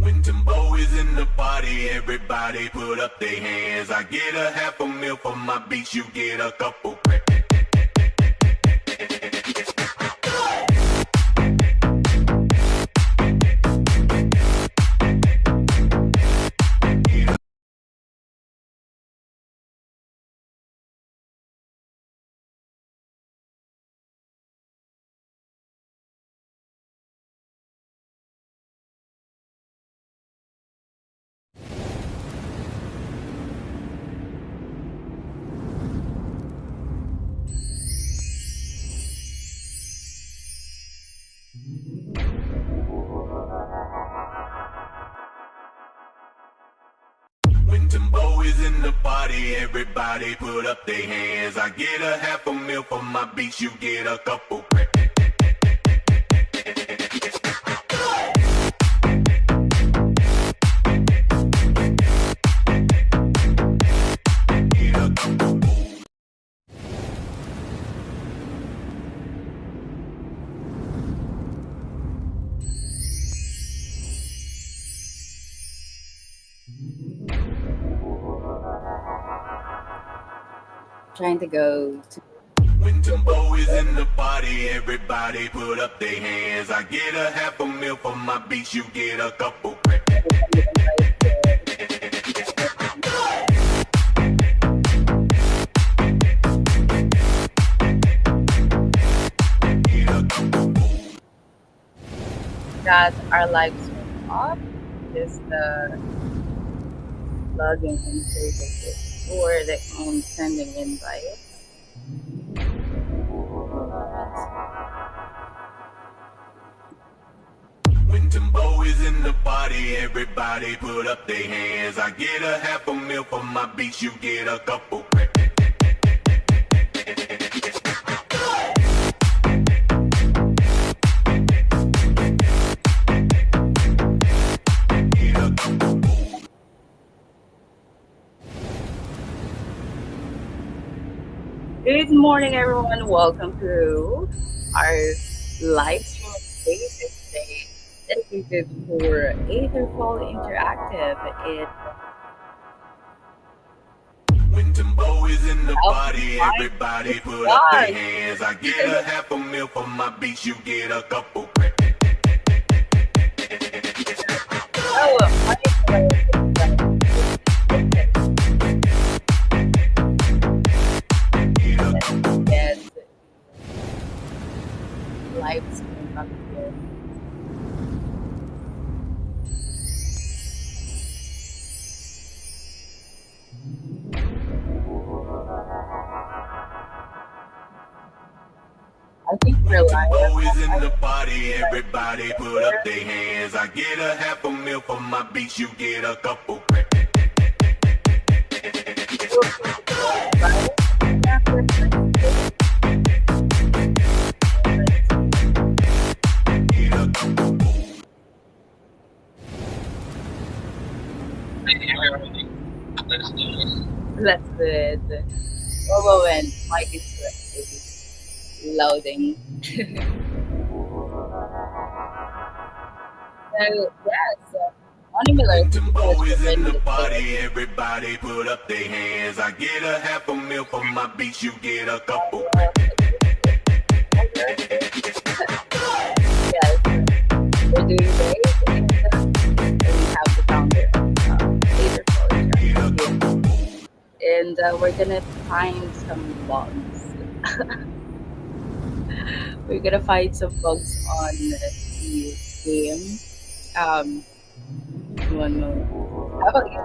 When Timbo is in the party, everybody put up their hands. I get a half a meal for my beats, you get a couple. When Timbo is in the party, everybody put up their hands. I get a half a meal for my beats, you get a couple. Trying to go to. When Timbo is in the party, everybody put up their hands. I get a half a meal for my beats, you get a couple. That our live stream off is the login and services or the sending invites. When Timbo is in the party, everybody put up their hands. I get a half a meal for my beats, you get a couple. Good morning, everyone. Welcome to our live stream today. Dedicated for Aetherfall Interactive. When Timbo is in the party, everybody put up their hands. I get a half a meal for my beats, you get a couple. Live stream up here. I think we're live. Timbo is in the party, everybody put up their hands. I get a half a meal for my beats, you get a couple. Let's do it. Oh, when mic is loading. So yes, When Timbo is in the party, everybody put up their hands. I get a half a meal for my beats, you get a couple. Yes, we're doing great, and we have the founder of Aetherfall Interactive, and we're gonna find some bugs. We're gonna find some bugs on the game. One moment. How about you?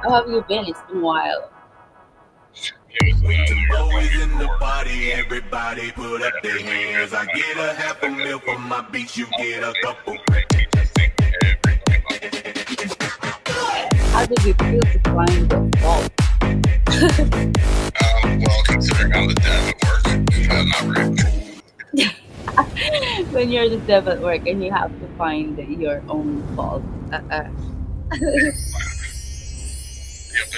How have you been? It's been a while. When Timbo is in the party, everybody put up their hands. I get a half a meal for my beats, you get a couple. How did you feel to find the fault? Well, considering I'm the dev at work, not really. When you're the dev at work and you have to find your own fault. Yep, and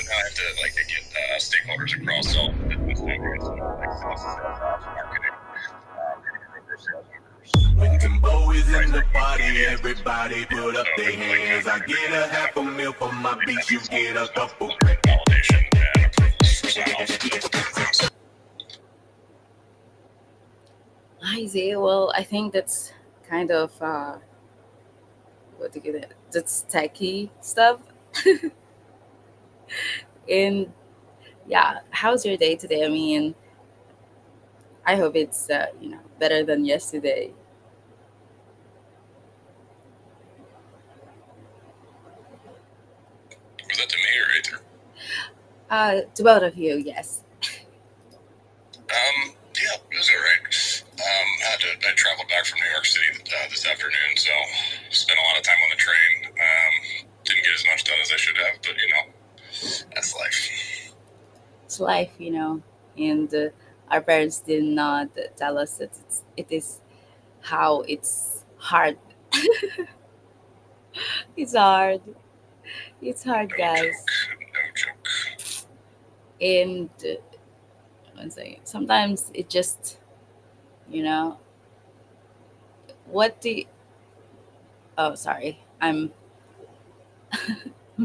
now I have to get stakeholders across all the business areas, like sales, ops, marketing, sales When Kimbo is in the party, everybody put up their hands. I get a half a mil for my beats, you get a couple. Validation and approval. I see. Well, I think that's kind of what do you get? That's techie stuff. And yeah, how's your day today? I mean, I hope it's better than yesterday. Was that to me or Aether? To both of you, yes. Yeah, it was alright. I traveled back from New York City this afternoon, so spent a lot of time on the train. Didn't get as much done as I should have, but that's life. It's life, and our parents did not tell us that it is how it's hard. It's hard. It's hard, No guys. joke. No joke. And one second. Sometimes it just, you know, what the? Oh, sorry. I'm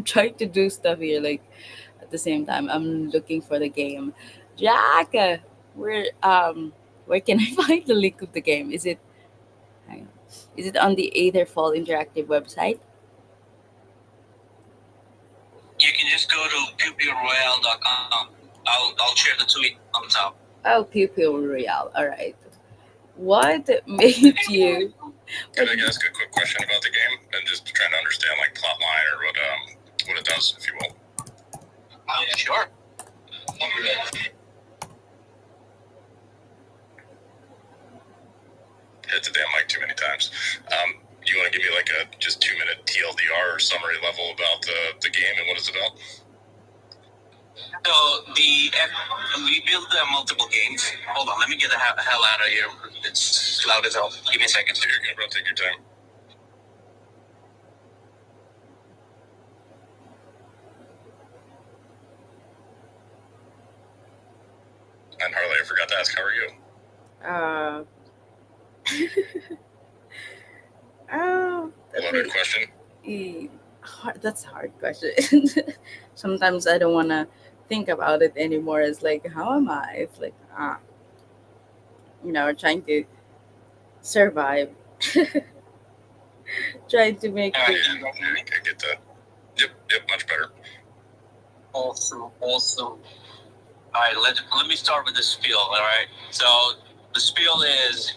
trying to do stuff here. Like at the same time, I'm looking for the game. Jack, where can I find the link of the game? Hang on. Is it on the Aetherfall Interactive website? You can just go to pewpewroyale.com. I'll share the tweet on top. Oh, Pew Pew Royale. All right. What made you? Can I ask a quick question about the game and just trying to understand like plot line or what it does, if you will? Sure. Hit the damn mic too many times. You want to give me like a just 2-minute TLDR or summary level about the game and what it's about? So we built multiple games. Hold on, let me get the hell out of here. It's loud as hell. Give me a second. You're good, bro. Take your time. And Harley, I forgot to ask, how are you? Oh, Loaded question. that's a hard question. Sometimes I don't want to think about it anymore. It's like, how am I? It's like, trying to survive, trying to make Yeah, it. I get that. Yep, much better. Awesome. All right, let me start with the spiel. All right. So the spiel is,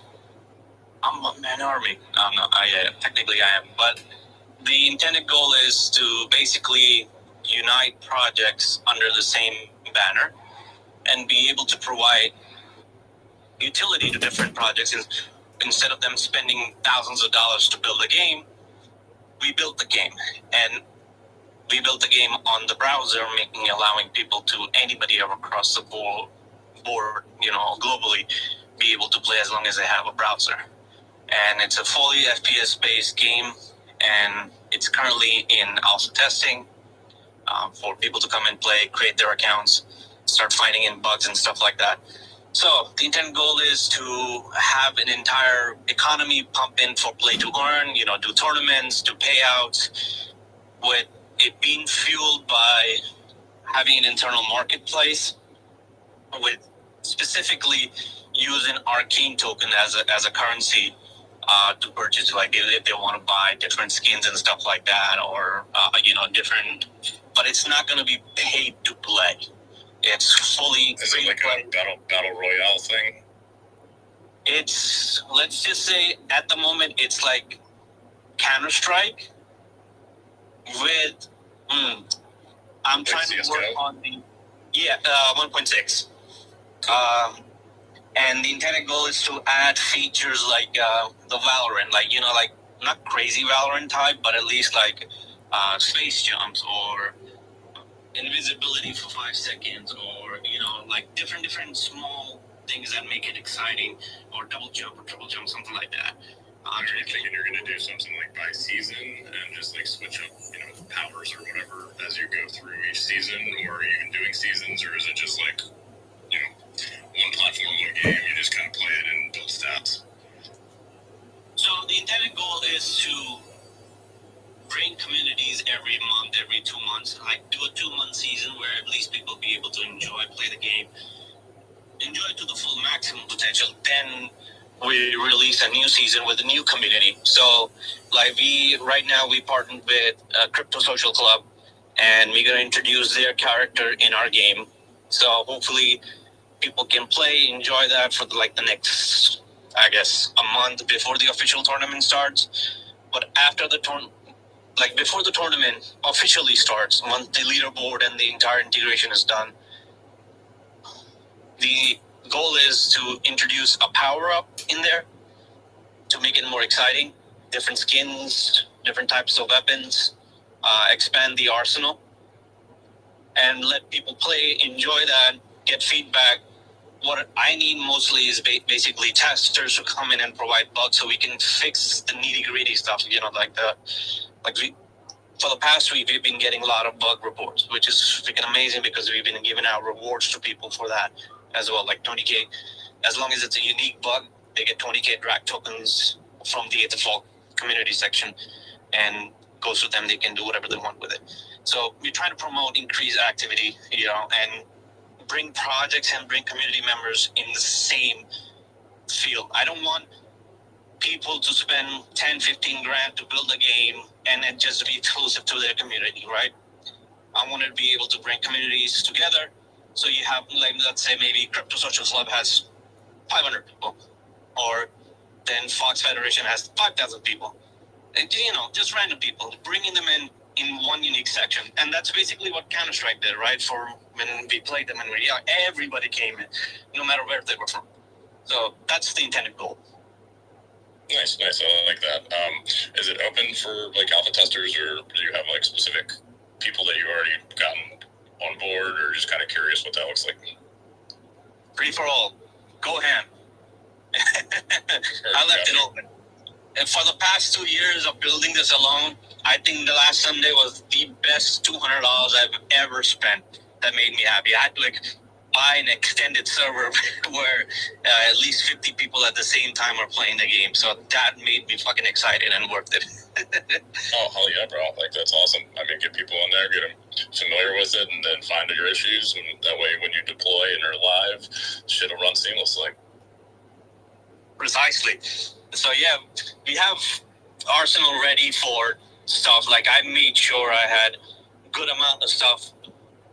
I'm a man army. I'm not. Technically I am, but the intended goal is to basically unite projects under the same banner and be able to provide utility to different projects. Instead of them spending thousands of dollars to build a game, we built the game, and we built the game on the browser, allowing people anybody across the board, globally, be able to play as long as they have a browser. And it's a fully FPS-based game, and it's currently in alpha testing for people to come and play, create their accounts, start finding in bugs and stuff like that. So the intent goal is to have an entire economy pump in for play to earn, do tournaments, do payouts, with it being fueled by having an internal marketplace, with specifically using Arcane token as a currency to purchase, like if they want to buy different skins and stuff like that, or different. But it's not going to be paid to play. It's fully. Is it like a battle royale thing? It's, let's just say at the moment it's like Counter-Strike with. I'm trying to work on the 1.6. And the intended goal is to add features like the Valorant, like not crazy Valorant type, but at least like space jumps or invisibility for 5 seconds, or like different small things that make it exciting, or double jump or triple jump, something like that. Are you thinking you're going to do something like by season and just like switch up, powers or whatever as you go through each season, or are you even doing seasons, or is it just like, one platform, one game, you just kind of play it and build stats? communities every month, every 2 months. I do a 2-month season where at least people be able to play the game, enjoy it to the full maximum potential. Then we release a new season with a new community. So, like right now we partnered with Crypto Social Club, and we're gonna introduce their character in our game. So hopefully people can play, enjoy that for the next, I guess, a month before the official tournament starts. But after the before the tournament officially starts, once the leaderboard and the entire integration is done, the goal is to introduce a power-up in there to make it more exciting, different skins, different types of weapons, expand the arsenal, and let people play, enjoy that, get feedback. What I need mostly is basically testers who come in and provide bugs so we can fix the nitty-gritty stuff, for the past week, we've been getting a lot of bug reports, which is freaking amazing because we've been giving out rewards to people for that as well, like 20K. As long as it's a unique bug, they get 20K drag tokens from the Aetherfall community section, and goes to them. They can do whatever they want with it. So we're trying to promote increased activity, and bring projects and bring community members in the same field. I don't want people to spend 10, 15 grand to build a game and then just be exclusive to their community, right? I want to be able to bring communities together. So you have, let's say maybe Crypto Social Club has 500 people, or then Fox Federation has 5,000 people. And, just random people, bringing them in one unique section. And that's basically what Counter-Strike did, right? For when we played them in everybody came in, no matter where they were from. So that's the intended goal. Nice. I like that. Is it open for alpha testers, or do you have specific people that you already gotten on board, or just kind of curious what that looks like? Free for all. Go ham. I left it open. And for the past 2 years of building this alone, I think the last Sunday was the best $200 I've ever spent. That made me happy. I had to buy an extended server where at least 50 people at the same time are playing the game. So that made me fucking excited and worth it. Oh, hell yeah, bro. That's awesome. I mean, get people in there, get them familiar with it, and then find your issues. And that way, when you deploy and are live, shit will run seamlessly. Precisely. So yeah, we have Arsenal ready for stuff. I made sure I had good amount of stuff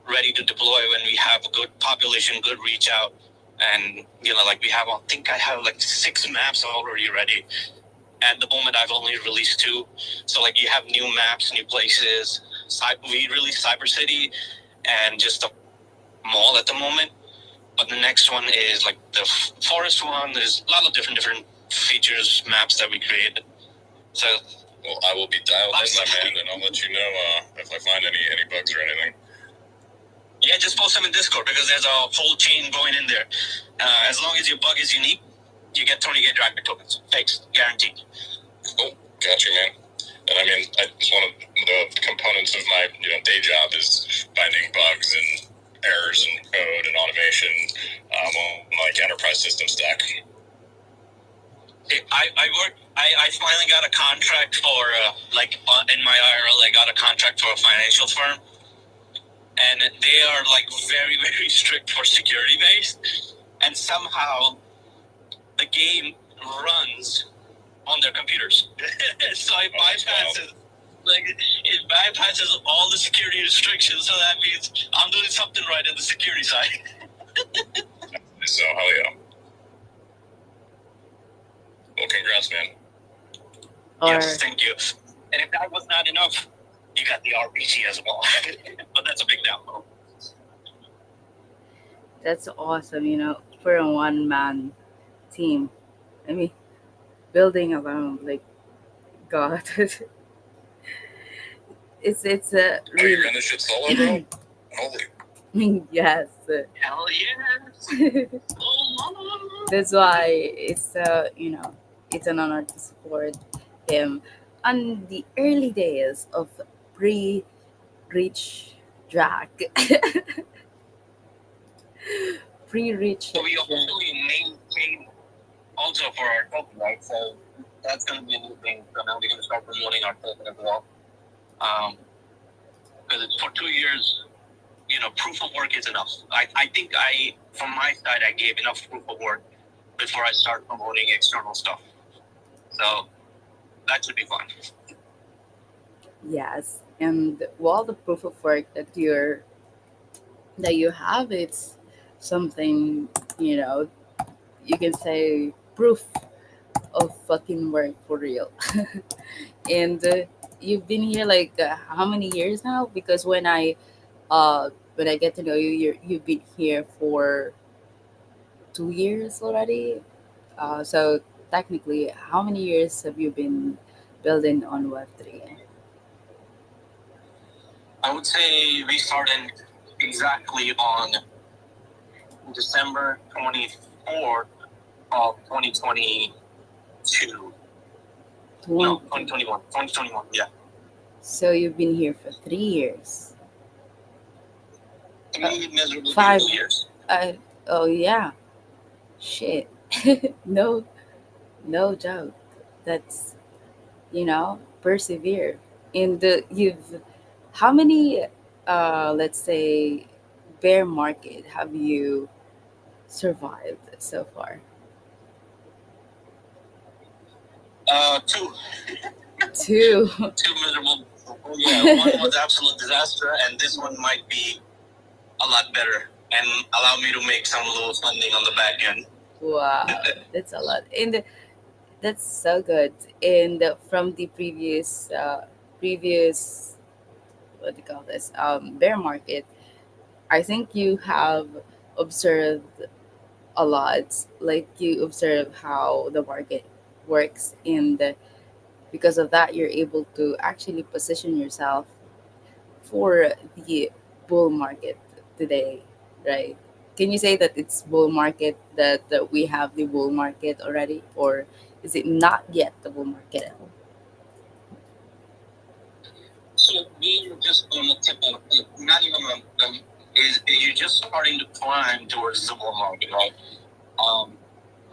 ready to deploy when we have a good population, good reach out. And, we have, I think I have 6 maps already ready. At the moment, I've only released 2. So, you have new maps, new places. We released Cyber City and just a mall at the moment. But the next one is, the forest one. There's a lot of different features, maps that we created. So, well, I will be dialed in, my man, and I'll let you know if I find any bugs or anything. Yeah, just post them in Discord because there's a whole chain going in there. As long as your bug is unique, you get 20K drag tokens. Fixed, guaranteed. Cool, got you, man. And I mean, it's one of the components of my day job is finding bugs and errors in code and automation on enterprise system stack. I finally got a contract for in my IRL. I got a contract for a financial firm. And they are very, very strict for security based. And somehow the game runs on their computers. So it bypasses all the security restrictions. So that means I'm doing something right on the security side. So hell yeah. Well, congrats, man. Yes, thank you. And if that was not enough, you got the RPG as well. But that's a big download. That's awesome, for a one-man team. I mean, building alone, God. it's a really... Oh, you're in this shit solo, bro? Holy. Yes. Hell yes. That's why it's it's an honor to support him on the early days of pre-reach drag. Pre-reach. So we officially maintain also for our token, right? So that's going to be a new thing. So now we're going to start promoting our token as well. Because it's for 2 years. Proof of work is enough. I think from my side, I gave enough proof of work before I start promoting external stuff. So that should be fun. Yes, and all the proof of work that you have, it's something, you know, you can say proof of fucking work for real. And you've been here like how many years now? Because when I get to know you, you've been here for 2 years already. So technically, how many years have you been building on Web3? I would say we started exactly on December 24th of 2022. No, 2021. 2021, yeah. So you've been here for 3 years. 3 miserable 5. years. Oh yeah. Shit. No, no joke. That's, persevere. And you've, how many, let's say, bear market have you survived so far? Two. Two. Two miserable. Yeah, one was absolute disaster, and this one might be a lot better and allow me to make some little funding on the back end. Wow, that's a lot. And that's so good. And from the previous, what do you call this, bear market, I think you have observed a lot. Like you observe how the market works, and because of that, you're able to actually position yourself for the bull market today, right? Can you say that it's bull market, that we have the bull market already, or is it not yet the bull market at all? So we are just on the tip of not even is you're just starting to climb towards the bull market, right?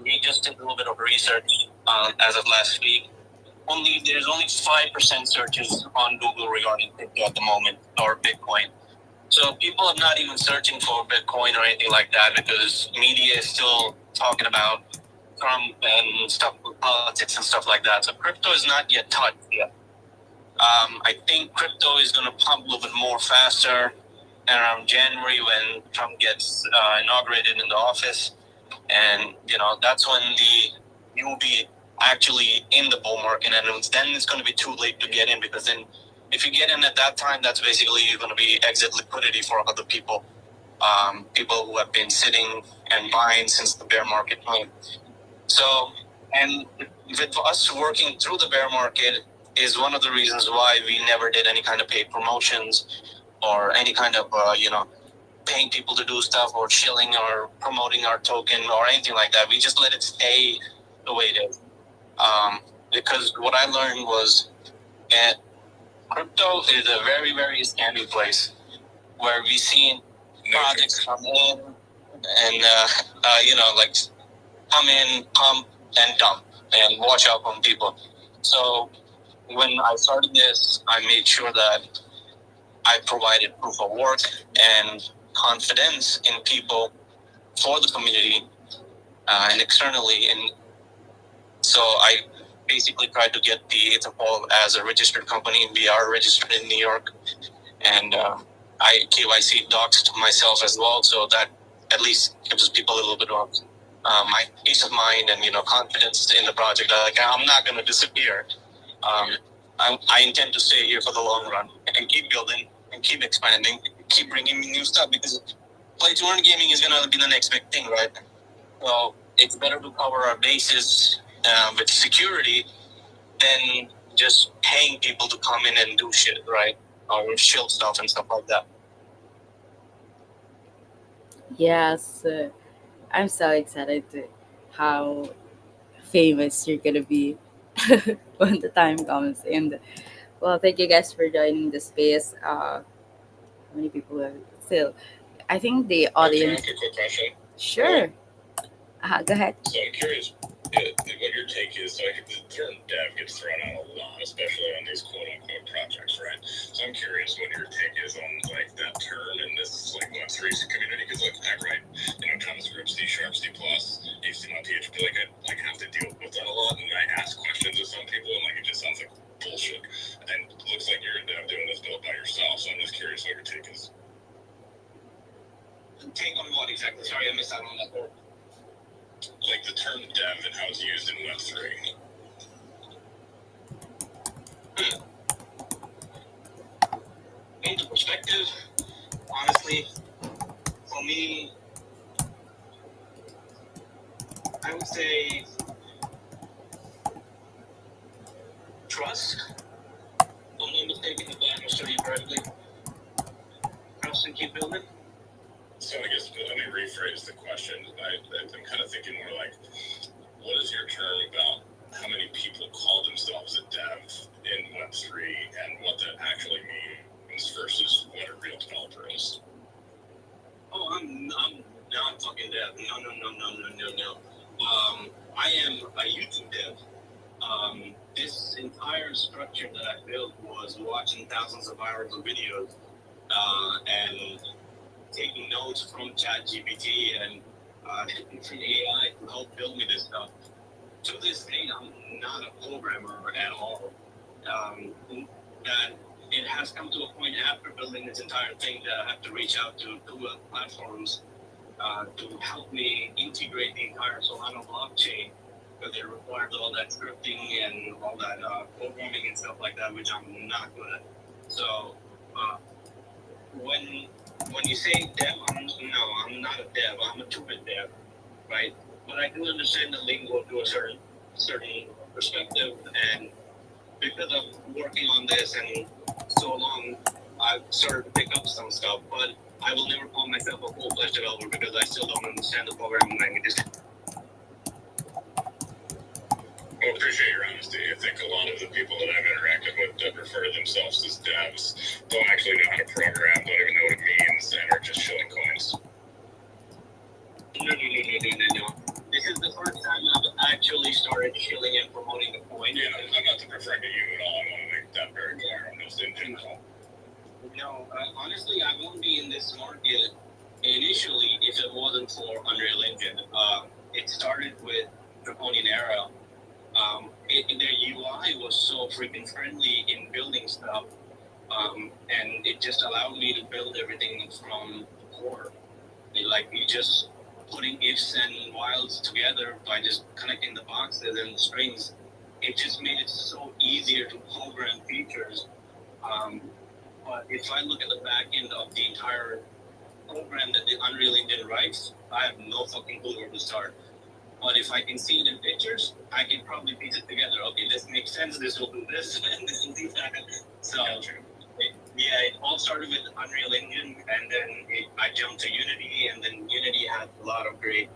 We just did a little bit of research as of last week. There's only 5% searches on Google regarding crypto at the moment, or Bitcoin. So people are not even searching for Bitcoin or anything like that because media is still talking about Trump and stuff, politics and stuff like that. So crypto is not yet touched yet. I think crypto is going to pump a little bit more faster around January when Trump gets inaugurated in the office, and that's when you'll be actually in the bull market, and then it's going to be too late to get in, because then if you get in at that time, that's basically you're going to be exit liquidity for other people, people who have been sitting and buying since the bear market time. So, and with us working through the bear market is one of the reasons why we never did any kind of paid promotions or any kind of paying people to do stuff or shilling or promoting our token or anything like that. We just let it stay the way it is. Because what I learned was crypto is a very, very scammy place where we see projects come in and, like come in, pump, and dump, and watch out on people. So when I started this, I made sure that I provided proof of work and confidence in people for the community and externally. And so I basically tried to get the Aetherfall as a registered company. We are registered in New York, and I KYC doxed myself as well, so that at least gives people a little bit of my peace of mind and confidence in the project. Like, I'm not going to disappear. I intend to stay here for the long run and keep building and keep expanding, keep bringing me new stuff, because play to earn gaming is going to be the next big thing, right? So it's better to cover our bases with security than just paying people to come in and do shit, right? Or shield stuff and stuff like that. Yes, I'm so excited to how famous you're gonna be when the time comes. And well, thank you guys for joining the space. How many people are still? I think the audience. Can I ask a quick question? Sure. Go ahead. So I'm curious what your take is. So the term dev gets thrown out a lot, especially on these quote unquote projects, right? So I'm curious what your take is on like that term in this like Web3 community, because like right, JavaScript, C#, C+, HTML, PHP, like I have to deal with that a lot, and I ask questions to some people, and like it just sounds like bullshit. And it looks like you're a dev doing this build by yourself, so I'm just curious what your take is. Take on what exactly? Sorry, I missed out on that part. Like the term dev and how it's used in Web3. In the perspective, honestly, for me, I would say trust. If I'm not mistaken, if I understood you correctly. Trust and keep building. So I guess let me rephrase the question. I'm kind of thinking more like, what is your term about how many people call themselves a dev in Web3 and what that actually means versus what a real developer is? Oh, I'm not fucking dev. No. I am a YouTube dev. This entire structure that I built was watching thousands of hours of videos and taking notes from ChatGPT and different AI to help build me this stuff. To this day, I'm not a programmer at all. That it has come to a point after building this entire thing that I have to reach out to platforms to help me integrate the entire Solana blockchain, because it requires all that scripting and all that programming and stuff like that, which I'm not good at. So when you say dev, I'm not a dev. I'm a 2-bit dev, right? But I do understand the lingo to a certain perspective, and because of working on this and so long, I've started to pick up some stuff. But I will never call myself a full-fledged developer because I still don't understand the programming languages. I appreciate your honesty. I think a lot of the people that I've interacted with that refer to themselves as devs don't actually know how to program, don't even know what it means, and are just shilling coins. No. This is the first time I've actually started shilling and promoting the coin. Yeah, I'm not referring to you at all. I want to make that very clear. I'm just in general. No, honestly, I won't be in this market initially if it wasn't for Unreal Engine. It started with Draconian Era. Their UI was so freaking friendly in building stuff, and it just allowed me to build everything from the core. You just putting ifs and whiles together by just connecting the boxes and the strings. It just made it so easier to program features. But if I look at the back end of the entire program that the Unreal Engine writes, I have no fucking clue where to start. But if I can see it in pictures, I can probably piece it together. Okay, this makes sense. This will do this, and this will do that. So, it all started with Unreal Engine, and then I jumped to Unity, and then Unity had a lot of great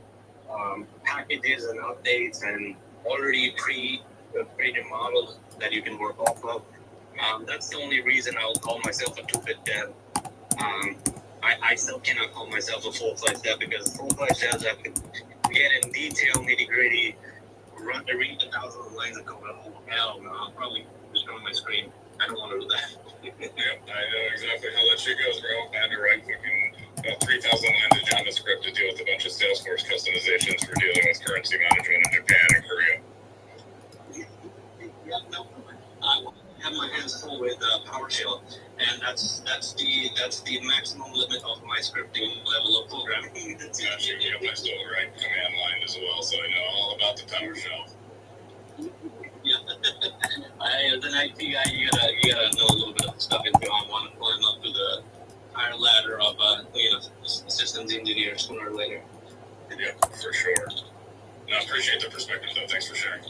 packages and updates, and already pre-created models that you can work off of. That's the only reason I'll call myself a 2-bit dev. I still cannot call myself a full-fledged dev, because full-fledged devs have to get in detail, nitty-gritty, read the thousands of lines of code. Oh, hell no, I'll probably destroy my screen. I don't want to do that. Yep, I know exactly how that shit goes, bro. I had to write about 3,000 lines of JavaScript to deal with a bunch of Salesforce customizations for dealing with currency management in Japan and Korea. Yeah, no, I have my hands full with PowerShell, and that's the maximum limit of my scripting level of programming. Gotcha. Yep, I still write command line as well, so I know all about the PowerShell. Yeah, as an IT guy, you gotta know a little bit of stuff if you want to climb up to the higher ladder of systems engineer sooner or later. Yeah, for sure. No, I appreciate the perspective though. Thanks for sharing.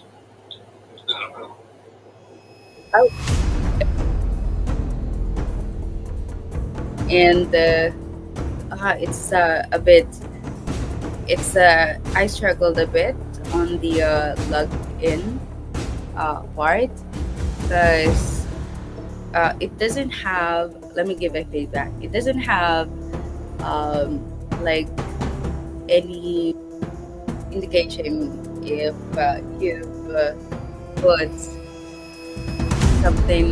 Not a problem. And it's a bit. I struggled a bit on the login part, because it doesn't have. Let me give a feedback. It doesn't have like any indication if you've put something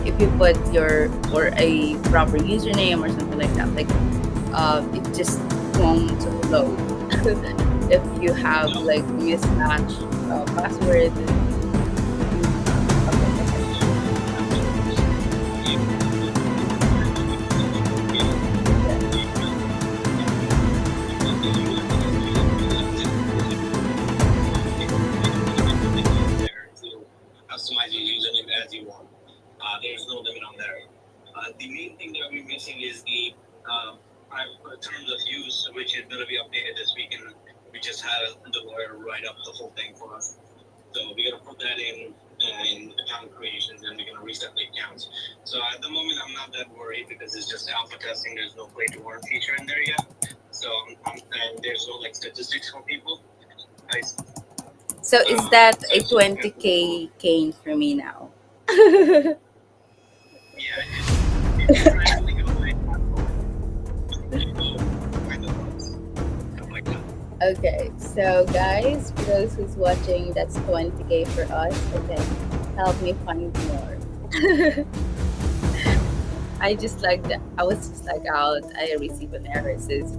if you put your or a proper username or something like that, like it just won't load. If you have like mismatched password, okay, go ahead. Yeah. there to customize your username as you want. There's no limit on there. The main thing that we're missing is the terms of use, which is going to be updated this week, and we just had the lawyer write up the whole thing for us. So we're gonna put that in account creations, and we're gonna reset the accounts. So at the moment, I'm not that worried because it's just alpha testing. There's no play to earn feature in there yet. So and there's no like statistics for people. I, So is that so a it's just kind of cool. 20K gain for me now? Yeah, if you're trying to think of a way to find the bugs, stuff like that. Okay, so guys, for those who's watching, that's 20K for us. Okay, help me find more. I just like that. I was just like out. I received an error. It says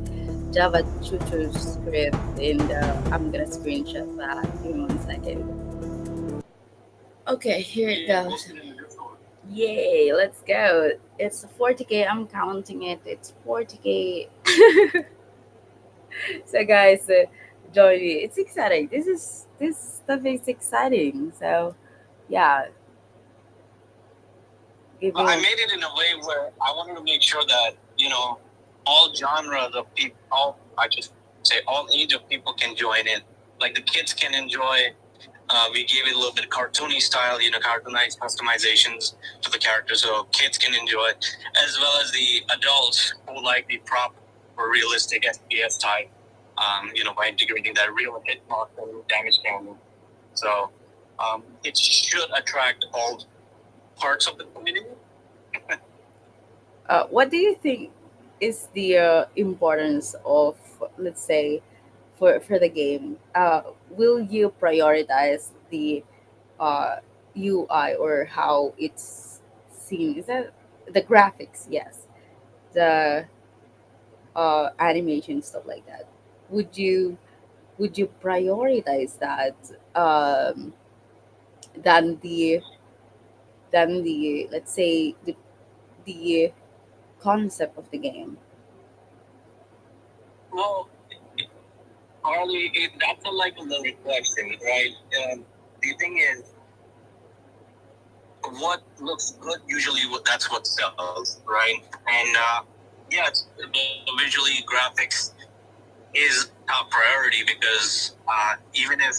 Java tutor script, and I'm gonna screenshot that. Give me 1 second. Okay, here it Yeah, goes. post it in the Discord. Yay, let's go. It's 40K. I'm counting it. It's 40K. So guys, join me. It's exciting. This stuff is exciting. So yeah, give I me. made it in a way where I wanted to make sure that all genres of people, all I just say all age of people can join in. Like the kids can enjoy. We gave it a little bit of cartoony style, cartoonized customizations to the characters, so kids can enjoy it, as well as the adults who like the proper realistic FPS type. By integrating that real hitbox and damage counting. So it should attract all parts of the community. What do you think is the importance of, let's say, for the game? Will you prioritize the UI or how it's seen? Is that the graphics? Yes, the animation stuff like that. Would you would you prioritize that um, than the let's say the concept of the game? Well, Harley, that's like a loaded question, right? The thing is, what looks good usually that's what sells, right? And yeah, the visually graphics is top priority because even if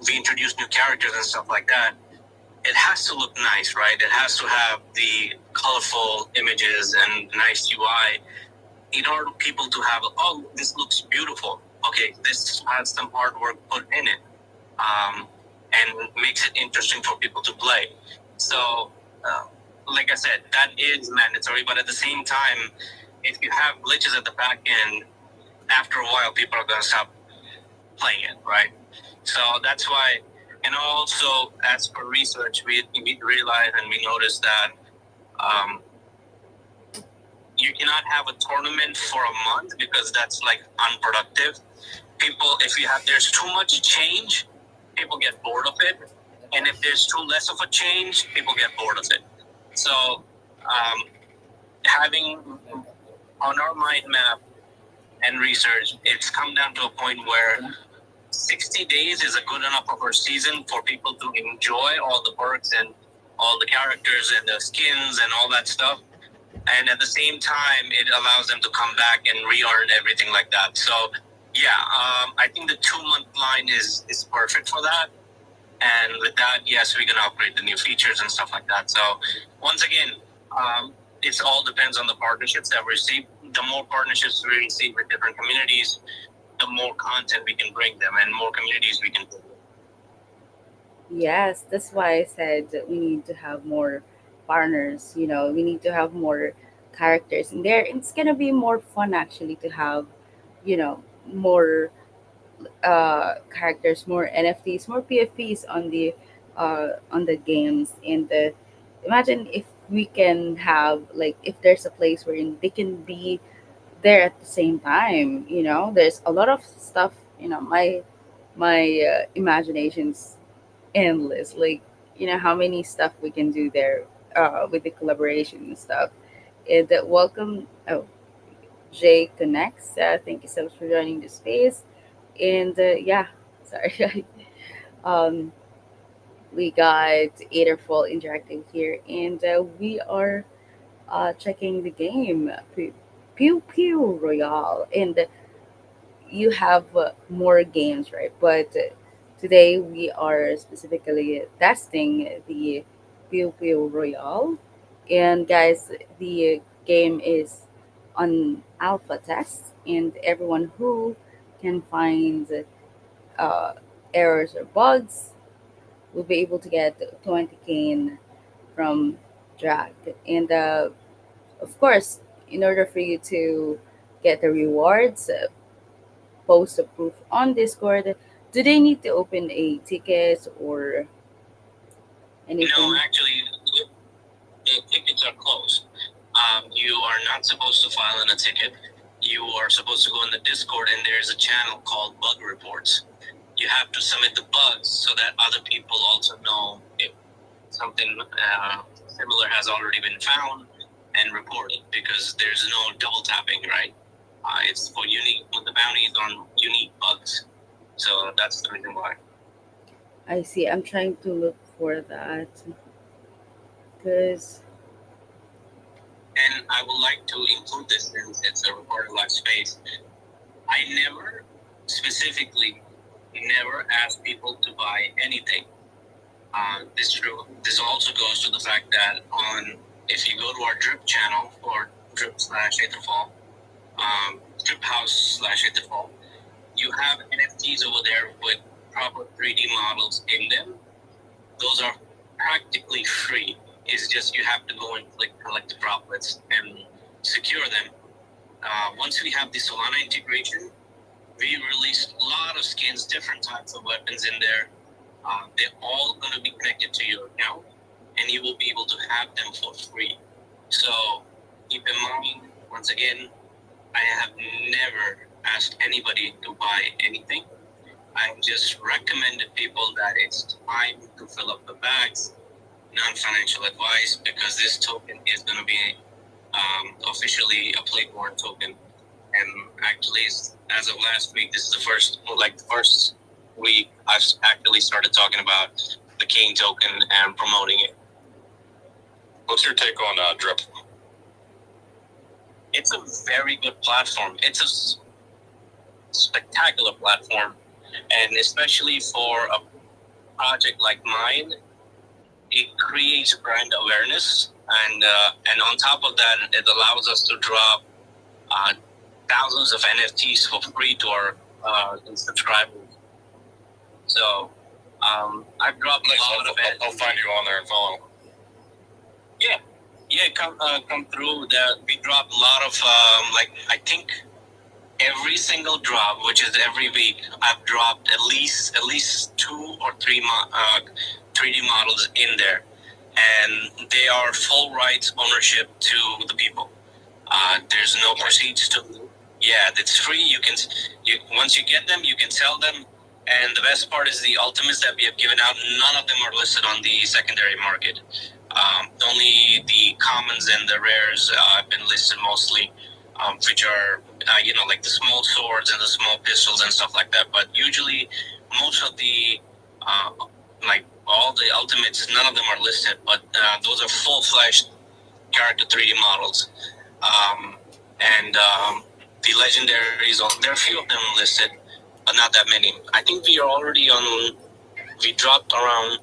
we introduce new characters and stuff like that, it has to look nice, right? It has to have the colorful images and nice UI in order for people to have, oh, this looks beautiful. Okay, this has some hard work put in it, and makes it interesting for people to play. So, like I said, that is mandatory. But at the same time, if you have glitches at the back end, after a while, people are going to stop playing it, right? So that's why, and also as per research, we realized and we noticed that um, you cannot have a tournament for a month because that's like unproductive. People, if you have there's too much change, people get bored of it, and if there's too less of a change, people get bored of it. So having on our mind map and research, it's come down to a point where 60 days is a good enough of a season for people to enjoy all the perks and all the characters and the skins and all that stuff. And at the same time, it allows them to come back and re-earn everything like that. So, yeah, I think the 2 month line is perfect for that. And with that, yes, we can upgrade the new features and stuff like that. So, once again, it all depends on the partnerships that we receive. The more partnerships we receive with different communities, the more content we can bring them and more communities we can bring them. Yes, that's why I said that we need to have more partners. We need to have more characters in there. It's gonna be more fun actually to have, more characters, more NFTs, more PFPs on the games, and imagine if we can have, like, if there's a place wherein they can be there at the same time. There's a lot of stuff. My imagination's endless. Like, how many stuff we can do there, with the collaboration and stuff. And welcome, oh, Jay Connects. Thank you so much for joining the space. And yeah, sorry. um, we got Aetherfall Interactive here, and we are checking the game, Pew Pew Royale. And you have more games, right? But today we are specifically testing the Pew Pew Royale. And guys, the game is on alpha test, and everyone who can find uh, errors or bugs will be able to get 20 cane from drag. And of course, in order for you to get the rewards, post a proof on Discord. Do they need to open a ticket or No, anything? actually, the tickets are closed. You are not supposed to file in a ticket. You are supposed to go in the Discord, and there's a channel called Bug Reports. You have to submit the bugs so that other people also know if something similar has already been found and reported, because there's no double tapping, right? It's for unique, the bounty is on unique bugs. So that's the reason why. I see. I'm trying to look for that because And I would like to include this since it's a recorded live space. I never specifically never ask people to buy anything. This also goes to the fact that if you go to our drip channel or drip slash Aetherfall, drip house slash Aetherfall, you have NFTs over there with proper 3D models in them. Those are practically free. It's just you have to go and click collect the droplets and secure them. Once we have the Solana integration, we release a lot of skins, different types of weapons in there. They're all going to be connected to your account, and you will be able to have them for free. So keep in mind, once again, I have never asked anybody to buy anything. I've just recommended people that it's time to fill up the bags, non-financial advice, because this token is going to be officially a Playborn token. And actually, as of last week, this is the first week I've actually started talking about the King token and promoting it. What's your take on Drip? It's a very good platform. It's a spectacular platform, and especially for a project like mine, it creates brand awareness, and on top of that, it allows us to drop uh, thousands of NFTs for free to our subscribers. So I've dropped Nice. a lot of it. I'll find you on there and follow. Yeah, yeah, come through. We drop a lot of I think every single drop, which is every week, I've dropped at least 2 or 3 3D models in there, and they are full rights ownership to the people. There's no proceeds to. Yeah, it's free. Once you get them, you can sell them. And the best part is the ultimates that we have given out. None of them are listed on the secondary market. Only the commons and the rares have been listed mostly, which are like the small swords and the small pistols and stuff like that. But usually, most of the like all the ultimates, none of them are listed. But those are full-fledged character 3D models. Um, and the legendaries, there are a few of them listed, but not that many. I think we are already on. We dropped around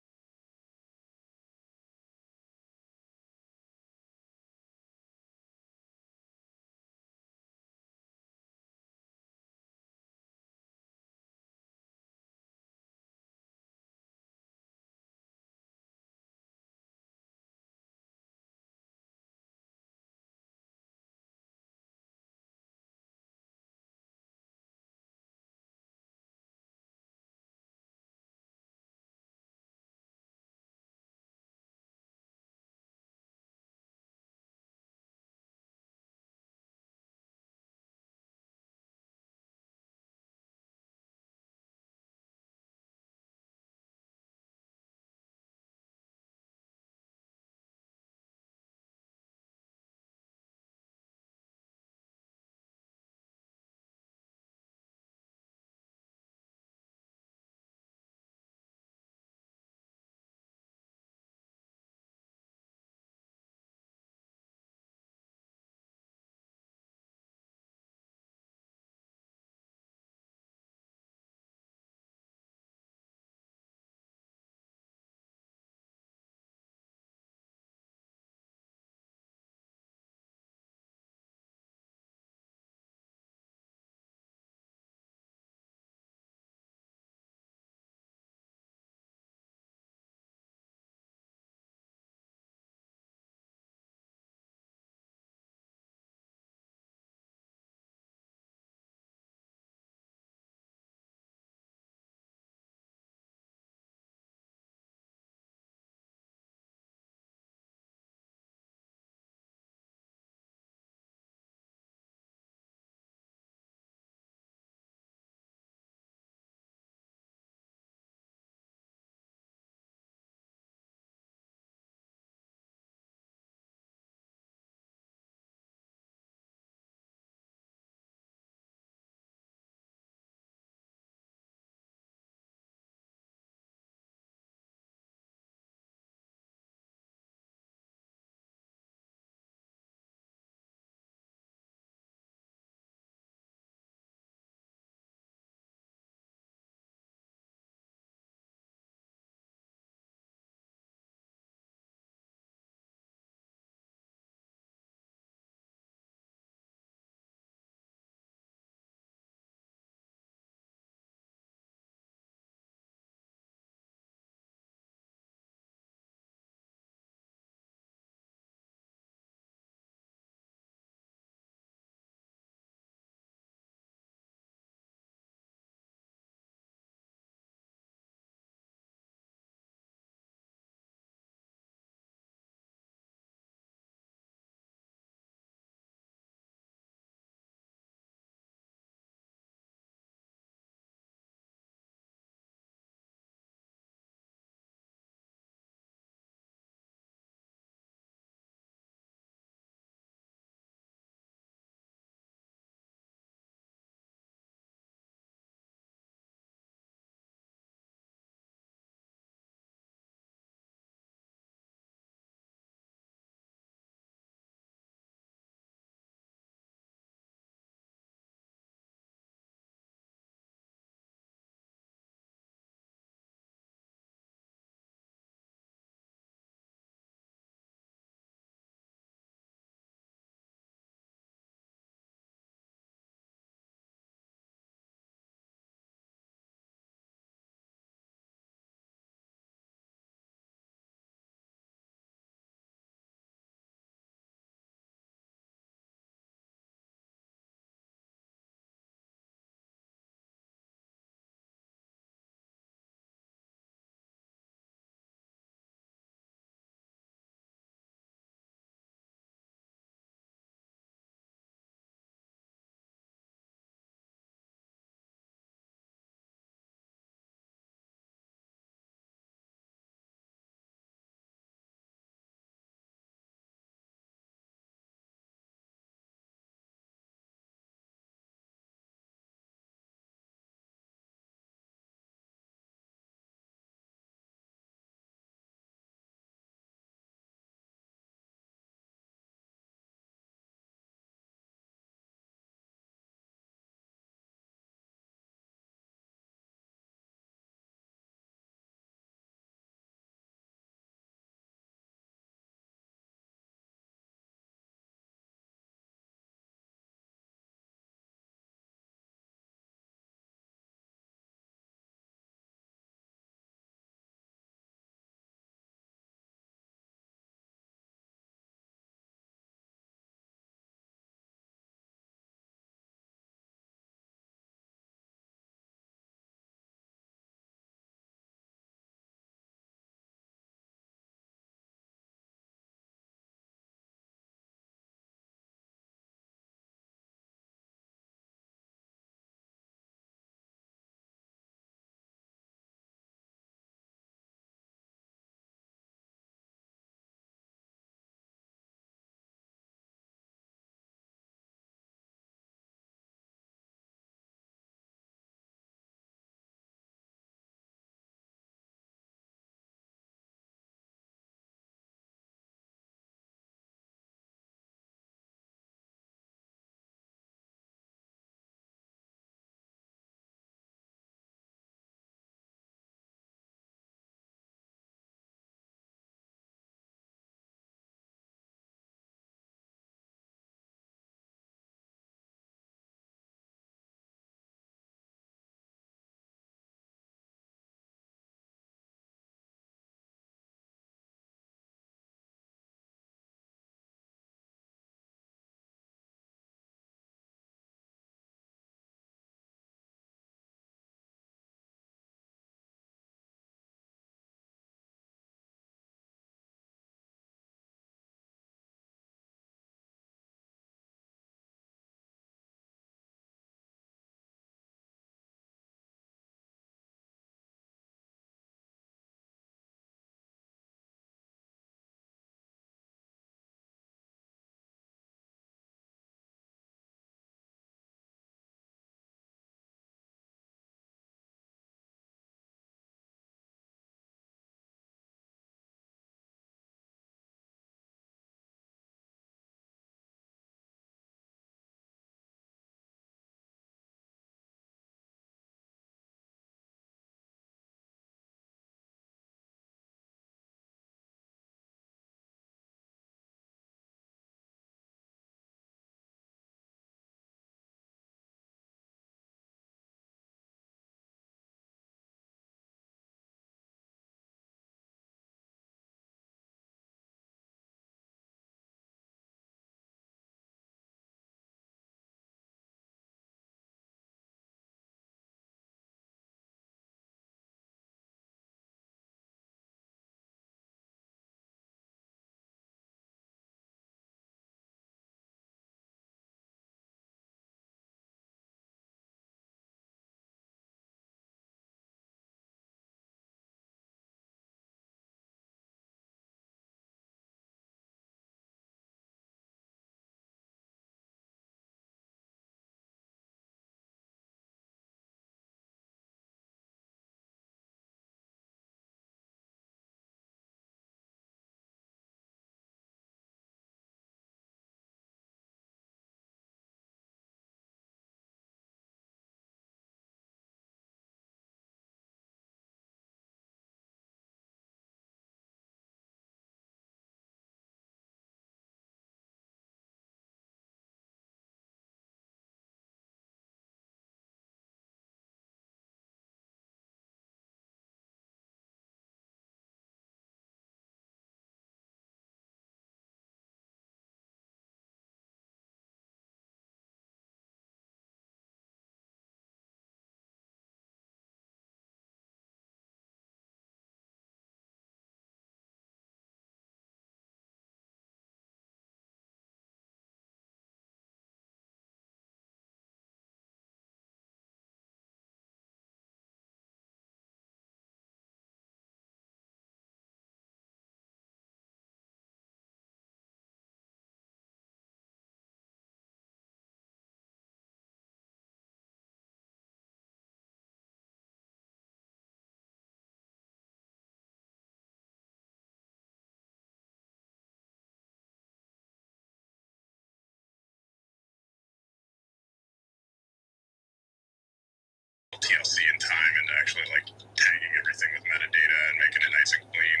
actually like tagging everything with metadata and making it nice and clean.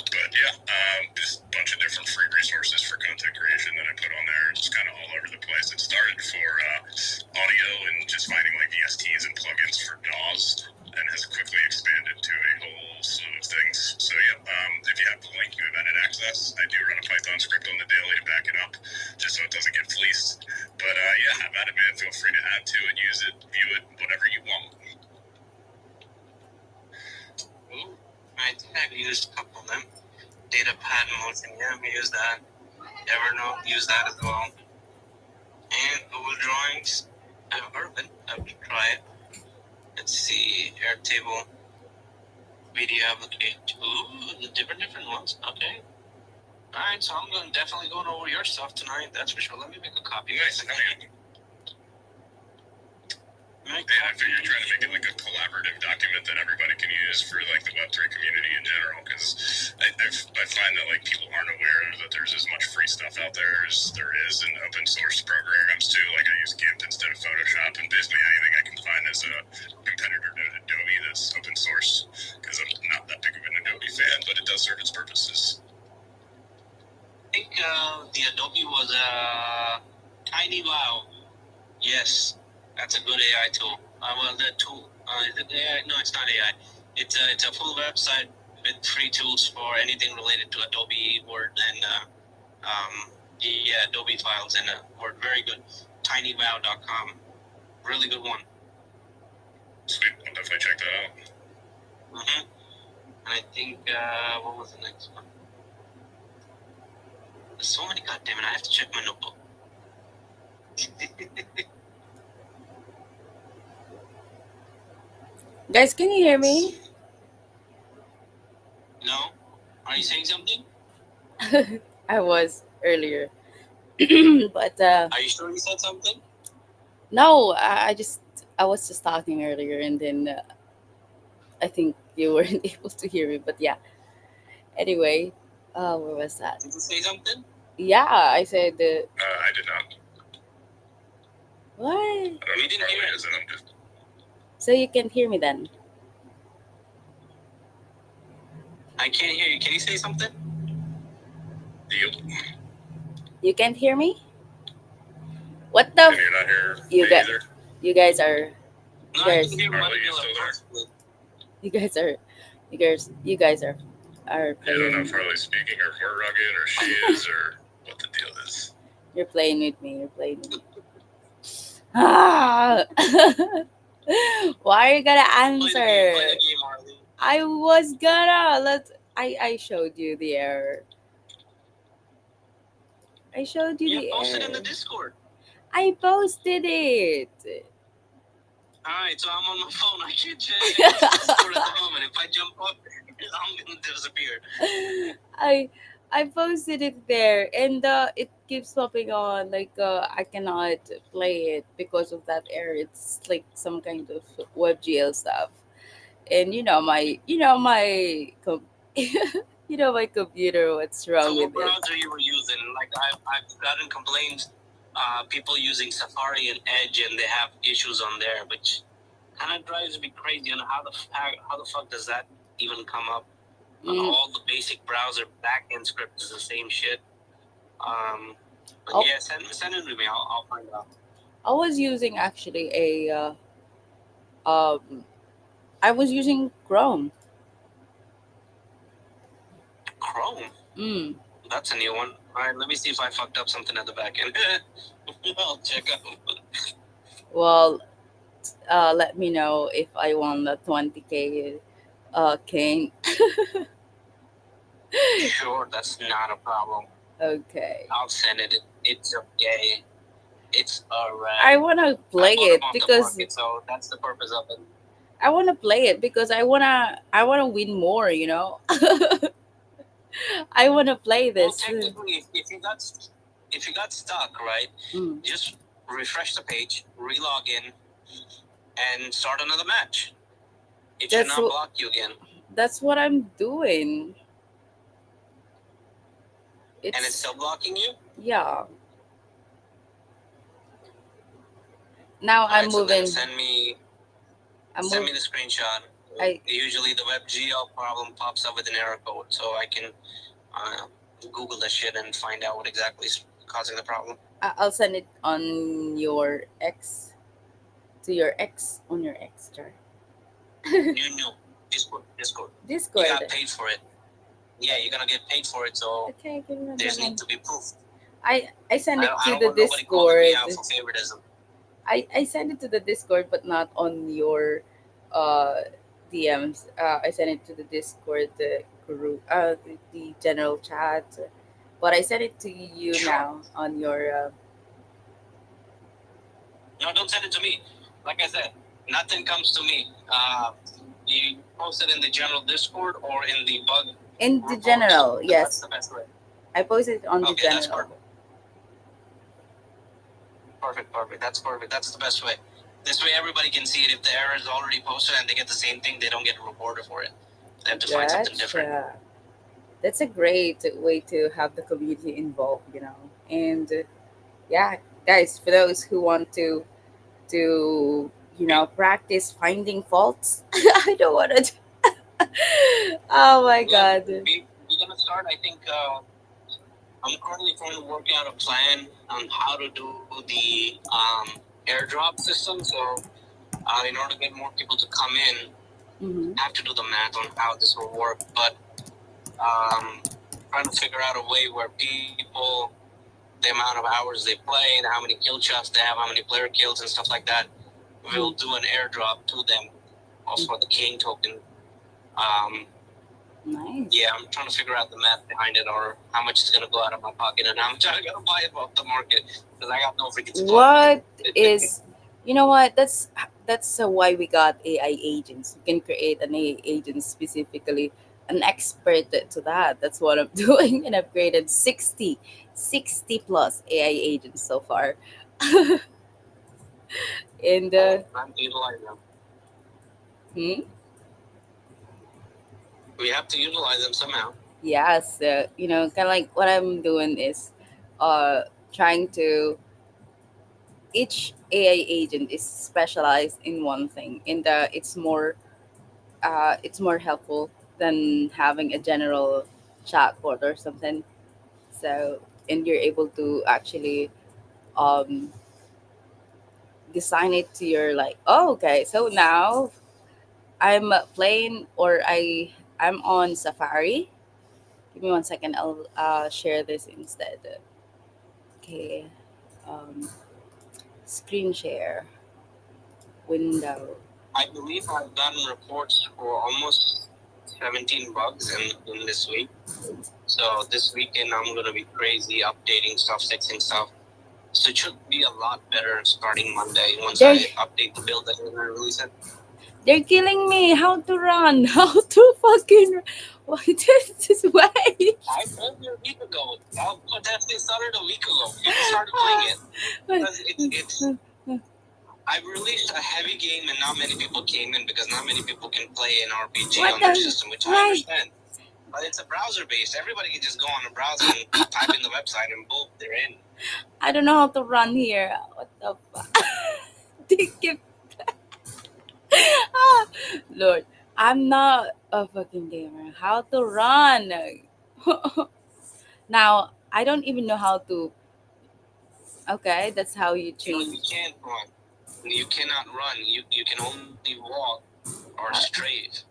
But yeah, just a bunch of different free resources for content creation that I put on there, just kind of all over the place. It started for audio and just finding like VSTs and plugins for DAWs, and has quickly expanded to a whole slew of things. So yeah, if you have the link, you have edit access. I do run a Python script on the daily to back it up, just so it doesn't get fleeced. But yeah, have at it, man. Feel free to add to it, use it, view it, whatever you want. Ooh, I think I've used a couple of them. Datapad and Multimedia, we use that. Evernote, use that as well. And Google Drawings, I've heard of it. I have to try it. Let's see, Airtable, video application. Ooh, the different ones. Okay. All right, so I'm definitely going over your stuff tonight. That's for sure. Let me make a copy. Nice. Yeah, I figure you're trying to make it like a collaborative document that everybody can use for like the Web3 community in general, because I find that like people aren't aware that there's as much free stuff out there as there is in open source programs too. Like I use GIMP instead of Photoshop, and basically anything I can find as a competitor to Adobe that's open source, because I'm not that big of an Adobe fan, but it does serve its purposes. I think the Adobe was Tiny Wow. Yes. That's a good AI tool. Well, the tool. Is it AI? No, it's not AI. It's a full website with free tools for anything related to Adobe Word and Adobe files and Word. Very good. tinywow.com. Really good one. Sweet. I'll definitely check that out. Mm-hmm. And I think what was the next one? There's so many. Goddammit! I have to check my notebook. Guys, can you hear me? No? Are you saying something? I was earlier. But Are you sure you said something? no, I was just talking earlier, and then I think you weren't able to hear me. But yeah. Anyway, where was that? Did you say something? Yeah, I said I did not. what? I don't know We if didn't hear Farley it. is, and I'm just... So you can hear me then? I can't hear you. Can you say something? You can't hear me? What the? And you're not here You me got- either? You guys are. No, Yes. I can hear Farley, one you still there? You guys are. You guys are I don't know playing. if Farley's speaking, or we're rugged, or she is, or what the deal is. You're playing with me. You're playing with me. Ah! Why are you gonna Play the answer? game, Harley. I was gonna I showed you the error. I showed you You the posted in error. the Discord. I posted it. Alright, so I'm on my phone. I can't check the Discord at the moment. If I jump up, I'm gonna disappear. I posted it there, and it keeps popping on like I cannot play it because of that error. It's like some kind of WebGL stuff, and my computer. What's wrong So what with it? browser you were using? Like I've gotten complaints, people using Safari and Edge, and they have issues on there, which kind of drives me crazy. And how the fuck does that even come up? All the basic browser backend script is the same shit. But Oh. yeah, send it to me. I'll find out. I was using actually I was using Chrome. Chrome. That's a new one. All right, let me see if I fucked up something at the back end. I'll check out. Well, let me know if I won the 20K King. Sure, that's not a problem. Okay. I'll send it. It's okay. It's alright. I wanna play it because so that's the purpose of it. I wanna play it because I wanna win more. I wanna play Well, this. technically, if you got stuck, right, just refresh the page, relog in, and start another match. It should That's not block you again. That's what I'm doing. And it's still blocking you? Yeah. Now I'm So then moving. send me I'm Send move, me the screenshot. I Usually the WebGL problem pops up with an error code, so I can uh, Google the shit and find out what exactly is causing the problem. I'll send it on your X to your X on your X chart. No. Discord. You Discord. got paid for it. Yeah, you're gonna get paid for it, so Okay, give me there's that one. need to be proof. I send I it don't, I to don't the want nobody calling me Discord. out for favoritism. I send it to the Discord, but not on your uh DMs. I send it to the Discord group, the general chat. But I send it to you Sure. now on your. No, don't send it to me. Like I said, nothing comes to me. You post it in the general Discord or in the bug In the reports. general, That's yes. the best way. I posted it on the Okay, that's general. Perfect. That's perfect. That's the best way. This way everybody can see it. If the error is already posted and they get the same thing, they don't get reported for it. They have to find something different. Gotcha. That's a great way to have the community involved. And yeah, guys, for those who want to practice finding faults, I don't want to. Oh my Yeah, god. we're gonna start. I think I'm currently trying to work out a plan on how to do the airdrop system. So in order to get more people to come in, Mm-hmm. I have to do the math on how this will work. But trying to figure out a way where people, the amount of hours they play, how many kill shots they have, how many player kills and stuff like that, we'll do an airdrop to them for the king token. Nice. Yeah, I'm trying to figure out the math behind it, or how much is going to go out of my pocket, and how much I'm going to buy it off the market, because I got no freaking supply. What is, you know what? That's why we got AI agents. You can create an AI agent specifically, an expert to that. That's what I'm doing, and I've created 60 plus AI agents so far. And Time to utilize them. hmm? We have to utilize them somehow. Yes, kind of like what I'm doing is, trying to each AI agent is specialized in one thing, and it's more helpful than having a general chatbot or something. So, and you're able to actually um, design it to your like, oh, okay. So now I'm playing, or I'm on Safari. Give me 1 second. I'll share this instead. Okay. Um, screen share window. I believe I've done reports for almost 17 bugs in this week. So this weekend I'm going to be crazy updating stuff, fixing stuff. So it should be a lot better starting Monday once I update the build that we're going to release it. They're killing me. How to run? How to fucking? What is this way? I told you a week ago. That thing started a week ago. You started playing it. Because I released a heavy game and not many people came in because not many people can play an RPG on their system, which I understand. But it's a browser based. Everybody can just go on a browser and type in the website and boom, they're in. I don't know how to run here. What the fuck? They keep. Lord, I'm not a fucking gamer. How to run? Now I don't even know how to. Okay, that's how you change. No, you can't run. You cannot run. You can only walk or strafe.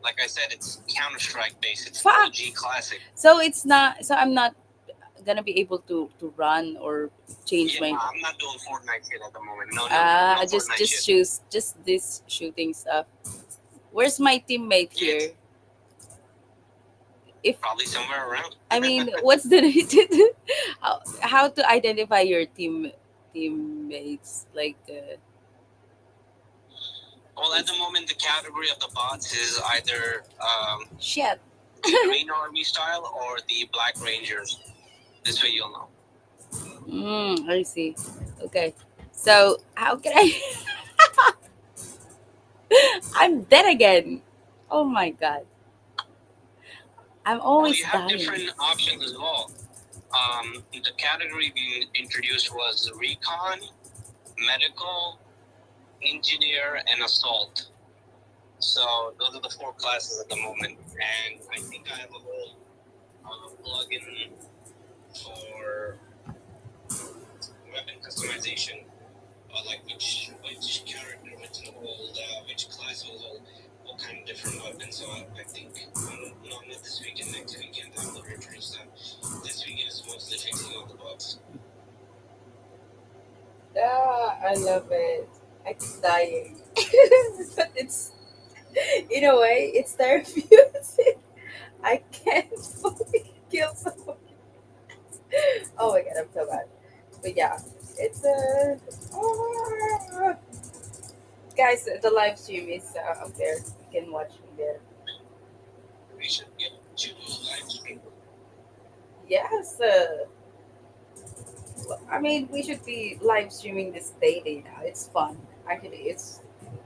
Like I said, it's Counter-Strike based. It's OG classic. So it's not. So I'm not gonna be able to run or change my. I'm not doing Fortnite shit at the moment. No, just choose just this shooting stuff. Where's my teammate here? If probably somewhere around. I mean, what's the how to identify your teammates like? Well, at the moment, the category of the bots is either Shit. the Green Army style or the Black Rangers. This way you'll know. I see. Okay. So how can I? I'm dead again. Oh my god. I'm always you have dying. different options as well. The category being introduced was recon, medical, engineer, and assault. So those are the 4 classes at the moment, and I think I have a whole plugin for weapon customization, like which character would hold, which class will hold what kind of different weapons. So I think not this weekend, next weekend I will introduce that. This weekend is mostly fixing all the bugs. I love it. I keep dying. But it's, in a way, it's therapeutic. I can't fully kill someone. Oh my god, I'm so bad. But yeah, it's oh. Guys, the live stream is up there. You can watch me there. We should get to do a live stream. Yes, I mean, we should be live streaming this daily now. It's fun. Actually, it's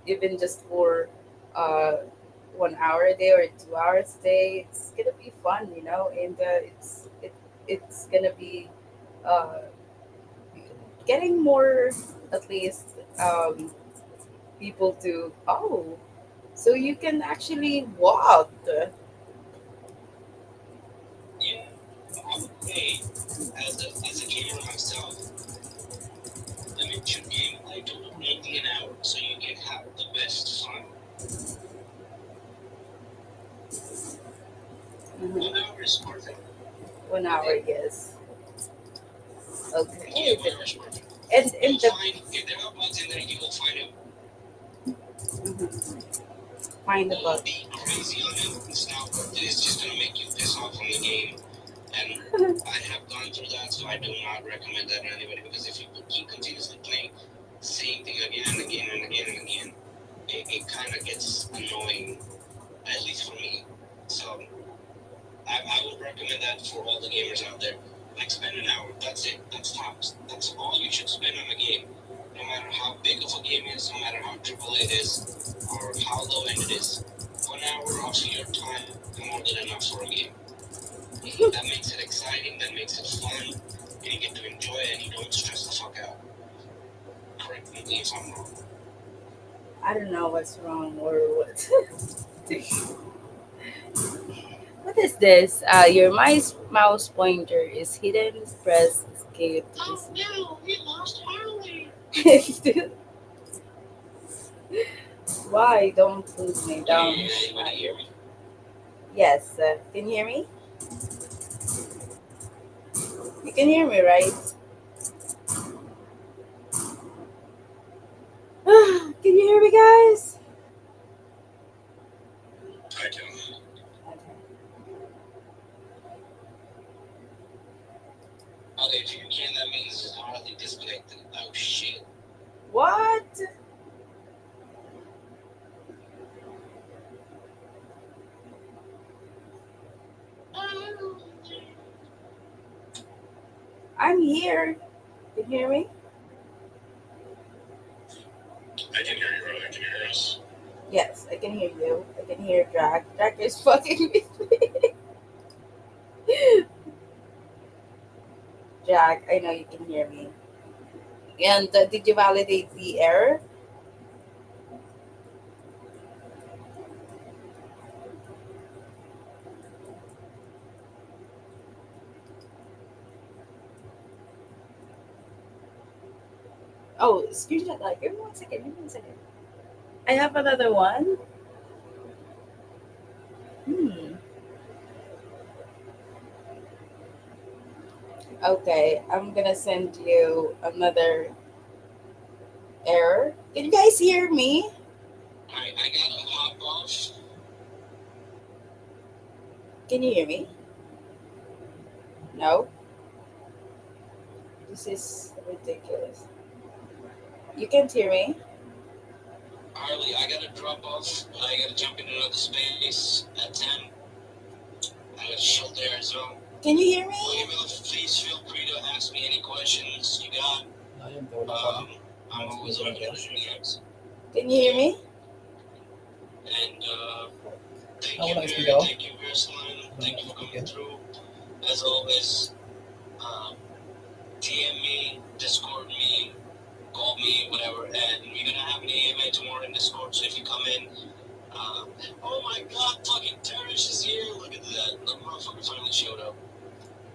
even just for uh, 1 hour a day or 2 hours a day. It's gonna be fun, and it's gonna be uh, getting more, at least, people to, oh, so you can actually walk. Yeah, I would say as a gamer myself, limit your gameplay to only an hour so you can have the best fun. Mhm. 1 hour is perfect. 1 hour, yes. Yeah, Okay. 1 hour is perfect. And You'll the find if there are bugs in there, you will find them. mhm, find the bug. Be crazy on it. It's just gonna make you piss off on the game. And I have gone through that, so I do not recommend that to anybody, because if you keep continuously playing the same thing again and again and again and again, it kind of gets annoying, at least for me. So I would recommend that for all the gamers out there. Like, spend an hour. That's it. That's tops. That's all you should spend on a game. No matter how big of a game is, no matter how triple it is, or how low end it is. 1 hour of your time is more than enough for a game. That makes it exciting. That makes it fun. And you get to enjoy it, and you don't stress the fuck out. Correct me if I'm wrong. I don't know what's wrong or what. What is this? Your mouse pointer is hidden. Press escape. Oh no, we lost Harley. Why don't put me down? Anybody hear me? Yes, can you hear me? You can hear me, right? Can you hear me, guys? I can. Okay. Okay, if you can, that means Harley disconnected. Oh shit. What? I'm here. Can you hear me? I can hear you, brother. Can you hear us? Yes, I can hear you. I can hear Drag. Drag is fucking with me. Drag, I know you can hear me. And did you validate the error? Oh, screenshot that. Give me 1 second. Give me 1 second. I have another one. Hmm. Okay, I'm gonna send you another error. Can you guys hear me? I gotta hop off. Can you hear me? No? This is ridiculous. You can't hear me? Harley, I gotta drop off. I gotta jump in another space at 10. I gotta chill there, so. Can you hear me? Please feel free to ask me any questions you got. I'm always open to answers. Can you hear me? And thank you, Mary. Thank you, Ursuline. Thank you for coming through. As always, DM me, Discord me, call me, whatever. And we're gonna have an AMA tomorrow in Discord. So if you come in, Oh my God, fucking Terrence is here. Look at that. The motherfucker finally showed up.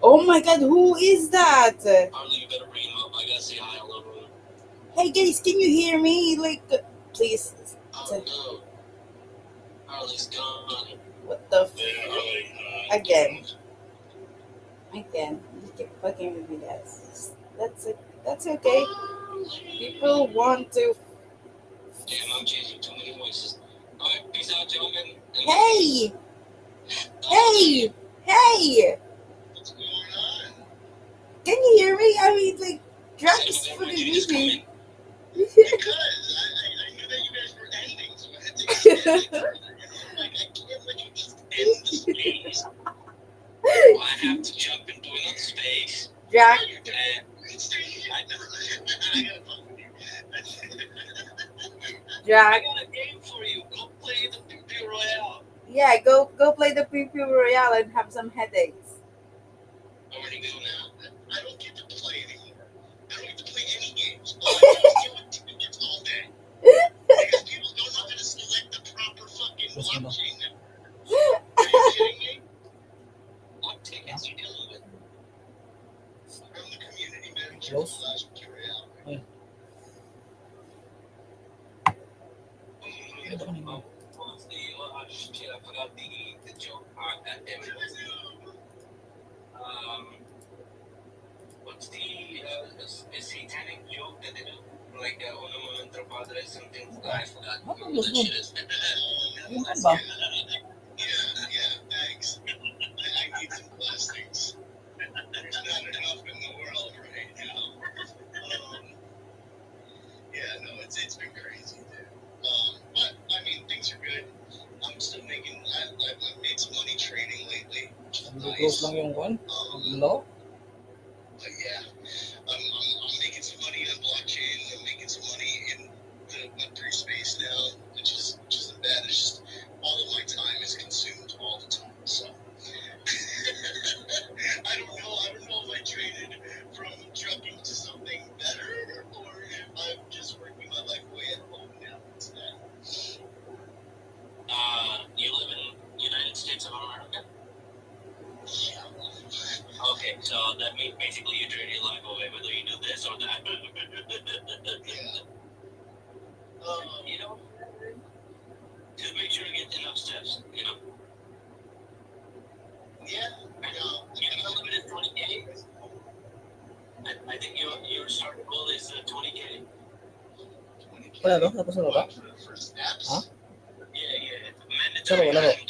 Oh my God, who is that? Harley, you better bring him up. I gotta say hi, hello to him. Hey guys, can you hear me? Like, please. Oh no. Harley's gone. What the Yeah, Harley. Again. You keep fucking with me, guys. That's okay. People want to. Damn, I'm changing too many voices. Alright, peace out, gentlemen. Hey! Hey! What's going on? Can you hear me? I mean, like, Drac is When fully did you just come busy. in? Because I knew that you guys were ending, so I had to extend it further. Like, I can't let you just end the space. Well, I have to jump into another space. Drac, I gotta fuck with you. I Drac. got a game for you. Go play the PP Royale. Yeah, go play the PP Royale and have some headaches. Where do you go now? I don't get to play anymore. I don't get to play any games. All I do is deal with tickets all day. Because people don't know how to select the proper fucking blockchain network. Are you kidding me? What tickets are you dealing with? I'm the community manager of Last Royale. What's the shit? I forgot the joke. Damn it. What's the satanic joke that they do? Like uno momento padre something. I forgot. What that shit is. Yeah, thanks. I need some blessings. There's not enough in the world right now. Yeah, no, it's been crazy, dude. But I mean, things are good. I'm still making. I've made some money trading lately. Nice. No. But yeah, I'm making some money on blockchain. I'm making some money in the Web3 space now, which isn't bad. It's just all of my time is consumed all the time. So I don't know if I traded from jumping to something better or if I'm just working my life way at home now instead. You live in United States of America? Yeah. Okay, so that means basically you trade your life away whether you do this or that. Yeah. You know, to make sure you get enough steps, you know? Yeah. Your limit is 20K. I think your start goal is 20K. 20K. Wala to? Tapos na ba? For snaps? Huh? Yeah. Mandatory 20